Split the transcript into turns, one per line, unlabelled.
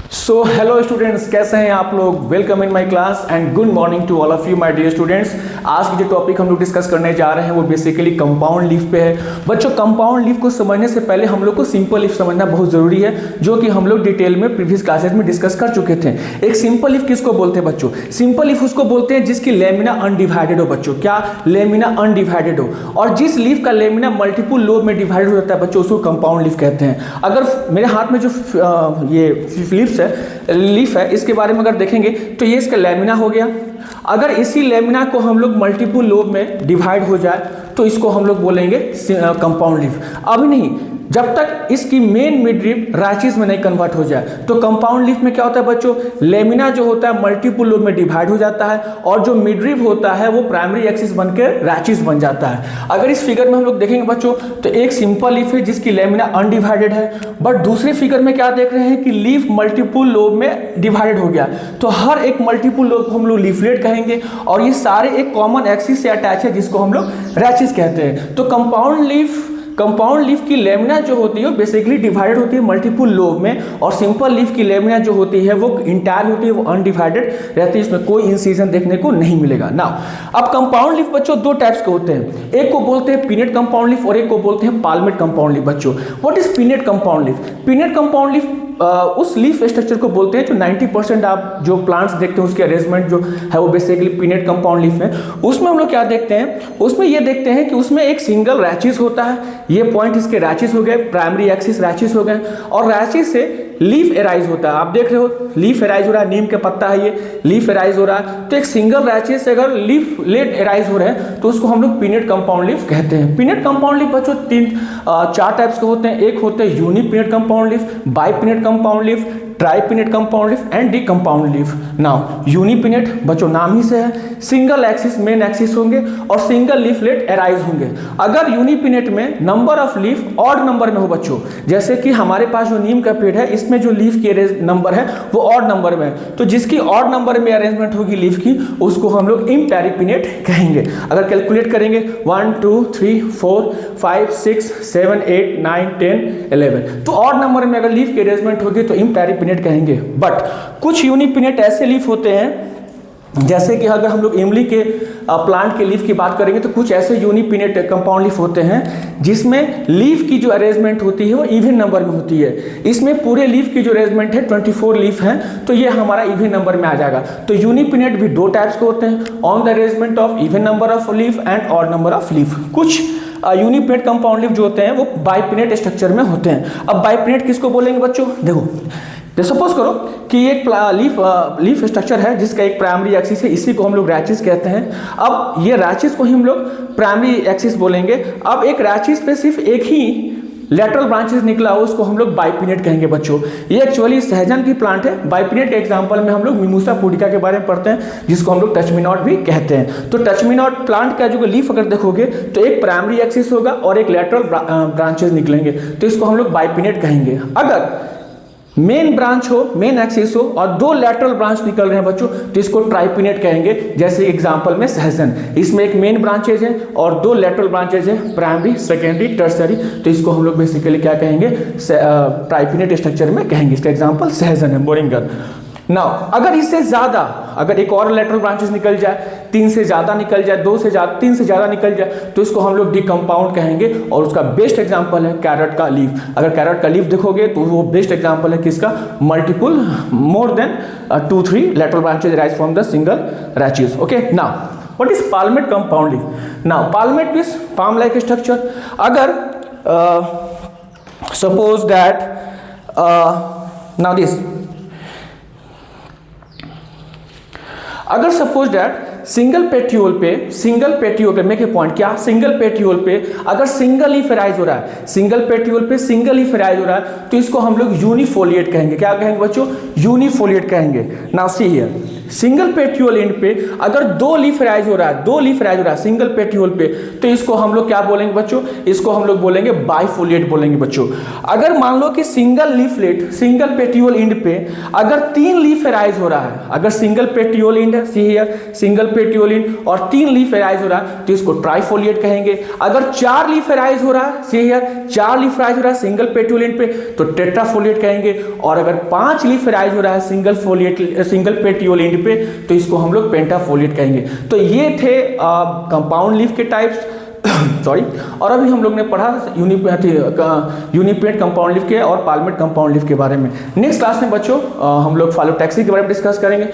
So hello students, कैसे हैं आप लोग। Welcome in my class and good morning to all of you my dear students. आज की जो टॉपिक हम लोग डिस्कस करने जा रहे हैं वो बेसिकली कंपाउंड लीफ पे है। बच्चों, कंपाउंड लीफ को समझने से पहले हम लोग को सिंपल लीफ समझना बहुत जरूरी है, जो कि हम लोग डिटेल में प्रीवियस क्लासेस में डिस्कस कर चुके थे। एक सिंपल लीफ किसको बोलते हैं बच्चों? सिंपल लीफ उसको बोलते हैं जिसकी लेमिना अनडिवाइडेड हो। बच्चों, क्या लेमिना अनडिवाइडेड हो, और जिस लीफ का लेमिना मल्टीपल लोब में डिवाइड हो जाता है बच्चों, उसको कंपाउंड लीफ कहते हैं। अगर मेरे हाथ में जो ये लीफ है इसके बारे में अगर देखेंगे तो ये इसका लेमिना हो गया। अगर इसी लेमिना को हम लोग मल्टीपल लोब में डिवाइड हो जाए तो इसको हम लोग बोलेंगे कंपाउंड लीफ। अभी नहीं, जब तक इसकी मेन मिडरिब रैचिस में नहीं कन्वर्ट हो जाए। तो कंपाउंड लीफ में क्या होता है बच्चों? लेमिना जो होता है मल्टीपल लोब में डिवाइड हो जाता है और जो मिडरिब होता है वो प्राइमरी एक्सिस बनकर रैचिस बन जाता है। अगर इस फिगर में हम लोग देखेंगे बच्चों तो एक सिंपल लीफ है जिसकी लेमिना अनडिवाइडेड है, बट दूसरे फिगर में क्या देख रहे हैं कि लीफ मल्टीपल लोब में डिवाइडेड हो गया। तो हर एक मल्टीपल लोब को हम लोग लीफलेट कहेंगे और ये सारे एक कॉमन एक्सिस से अटैच है जिसको हम लोग रैचिस कहते हैं। तो कंपाउंड लीफ की लेमिना जो होती है वो बेसिकली डिवाइडेड होती है मल्टीपल लोब में, और सिंपल लीफ की लेमिना जो होती है वो इंटायर होती है, वो अनडिवाइडेड रहती है, इसमें कोई इंसिजन देखने को नहीं मिलेगा। नाउ अब कंपाउंड लीफ बच्चों दो टाइप्स के होते हैं, एक को बोलते हैं पिनेट कंपाउंड लीफ और एक को बोलते हैं पाल्मेट कंपाउंड लीफ। बच्चों, what is pinnate compound leaf? Pinnate compound leaf उस लीफ स्ट्रक्चर को बोलते हैं जो 90% आप जो प्लांट्स देखते हैं उसके अरेंजमेंट जो है वो बेसिकली पिनेट कंपाउंड लीफ है। उसमें हम लोग क्या देखते हैं? उसमें ये देखते हैं कि उसमें एक सिंगल रैचिस होता है। ये पॉइंट इसके रैचिस हो गए, प्राइमरी एक्सिस रैचिस हो गए, और रैचिस से लीफ एराइज होता है। आप देख रहे हो लीफ एराइज हो रहा है, नीम का पत्ता है, ये लीफ एराइज हो रहा है। तो एक सिंगल रैचिस से अगर लीफ लेट एराइज हो रहे हैं तो उसको हम लोग पिनेट कंपाउंड लीफ कहते हैं। पिनेट कंपाउंड लीफ बच्चों चार टाइप्स के होते हैं। एक होते हैं unipinnate compound leaf, bipinnate compound leaf, tripinnate compound leaf and decompound leaf. Now unipinnate बच्चों नाम ही से है, सिंगल एक्सिस मेन एक्सिस होंगे और सिंगल लीफलेट एराइज होंगे। अगर यूनि पिनेट में number of leaf odd number में हो बच्चों, जैसे कि हमारे पास जो नीम का पेड़ है इसमें जो लीफ की नंबर है वो ऑड नंबर में है, तो जिसकी ऑड नंबर में अरेंजमेंट होगी लीफ की उसको हम लोग इम्पेरिपिनेट कहेंगे। अगर कैलकुलेट करेंगे 1 2 3 4 5 6 7 8 9 10 11, तो ऑड नंबर में अगर लीफ की अरेंजमेंट होगी तो इम्पेरिपिनेट कहेंगे। बट कुछ यूनिपिनेट ऐसे लीफ होते हैं, जैसे कि अगर हम लोग इमली के प्लांट के लीफ की बात करेंगे तो कुछ ऐसे यूनिपिनेट कंपाउंड लीफ होते हैं जिसमें लीफ की जो अरेंजमेंट होती है वो इवन नंबर में होती है। इसमें पूरे लीफ की जो अरेंजमेंट है 24 लीफ है, तो ये हमारा इवन नंबर में आ जाएगा। तो यूनिपिनेट भी दो टाइप्स के होते हैं, on the arrangement of even number of leaf and odd number of leaf. कुछ यूनिपिनेट कंपाउंड लीफ जो होते हैं वो बाइपिनेट स्ट्रक्चर में होते हैं। अब बाइपिनेट किसको बोलेंगे बच्चों? देखो सपोज करो कि एक लीफ स्ट्रक्चर है जिसका एक प्राइमरी एक्सिस है, इसी को हम लोग रैचिस कहते हैं। अब ये रैचिस को ही हम लोग प्राइमरी एक्सिस बोलेंगे। अब एक रैचिस पे सिर्फ एक ही लेटरल ब्रांचेस निकला हो उसको हम लोग बाइपिनेट कहेंगे बच्चों। ये एक्चुअली सहजन की प्लांट है। बाइपिनेट के एग्जांपल में हम लोग मिमोसा पुडिका के बारे में पढ़ते हैं जिसको हम लोग टचमिनॉट भी कहते हैं। तो टचमिनॉट प्लांट का जो लीफ अगर देखोगे तो एक प्राइमरी एक्सिस होगा और एक लेटरल ब्रांचेस निकलेंगे, तो इसको हम लोग बाइपिनेट कहेंगे। अगर मेन ब्रांच हो, मेन एक्सिस हो और दो लेटरल ब्रांच निकल रहे हैं बच्चों तो इसको ट्राइपिनेट कहेंगे। जैसे एग्जांपल में सहजन, इसमें एक मेन ब्रांचेज है और दो लेटरल ब्रांचेज है, प्राइमरी सेकेंडरी टर्सरी, तो इसको हम लोग बेसिकली क्या कहेंगे? ट्राइपिनेट स्ट्रक्चर में कहेंगे। इसका एग्जांपल सहजन है, मोरिंगा। नाउ अगर इससे ज्यादा, अगर एक और लेटरल ब्रांचेस निकल जाए, 3 से ज्यादा निकल जाए, 2 से ज्यादा, 3 से ज्यादा निकल जाए, तो इसको हम लोग डिकम्पाउंड कहेंगे। और उसका बेस्ट एग्जांपल है कैरेट का लीफ। अगर कैरेट का लीफ देखोगे तो वो बेस्ट एग्जांपल है किसका? Multiple more than 2-3 lateral branches rise from the single rachis. Okay, now what is palmate compound leaf? Now palmate means palm like structure. अगर सपोज दैट नाउ दिस, अगर suppose that single petiole पे make a point, क्या single petiole पे अगर single leaf arise हो रहा है, single petiole पे सिंगल लीफ एराइज हो रहा है तो इसको हम लोग यूनिफोलिएट कहेंगे। क्या कहेंगे बच्चों? यूनिफोलिएट कहेंगे। Now see here, single petiole end पे अगर दो लीफ एराइज हो रहा है, सिंगल पेट्यूल पे, तो इसको हम लोग क्या बोलेंगे बच्चों? इसको हम लोग बोलेंगे बाइफोलिएट बोलेंगे बच्चों। अगर मान लो कि single leaflet, single petiole end पे अगर 3 लीफ एराइज हो रहा है, अगर single petiole end, see here, single पेटियोलिन और 3 लीफ एराइज हो रहा है तो इसको ट्राइफोलिएट कहेंगे। अगर 4 लीफ एराइज हो रहा है, सी हियर 4 लीफ एराइज हो रहा है सिंगल पेटियोलिन पे तो टेट्राफोलिएट कहेंगे, और अगर 5 लीफ एराइज हो रहा है सिंगल पेटियोलिन पे तो इसको हम लोग पेंटाफोलिएट कहेंगे। तो ये थे कंपाउंड लीफ के टाइप्स सॉरी। और अभी हम लोग ने पढ़ा यूनिपेट कंपाउंड लीफ के और पाल्मेट कंपाउंड लीफ के बारे में। नेक्स्ट क्लास में बच्चों हम लोग फाइलोटैक्सी के बारे में डिस्कस करेंगे।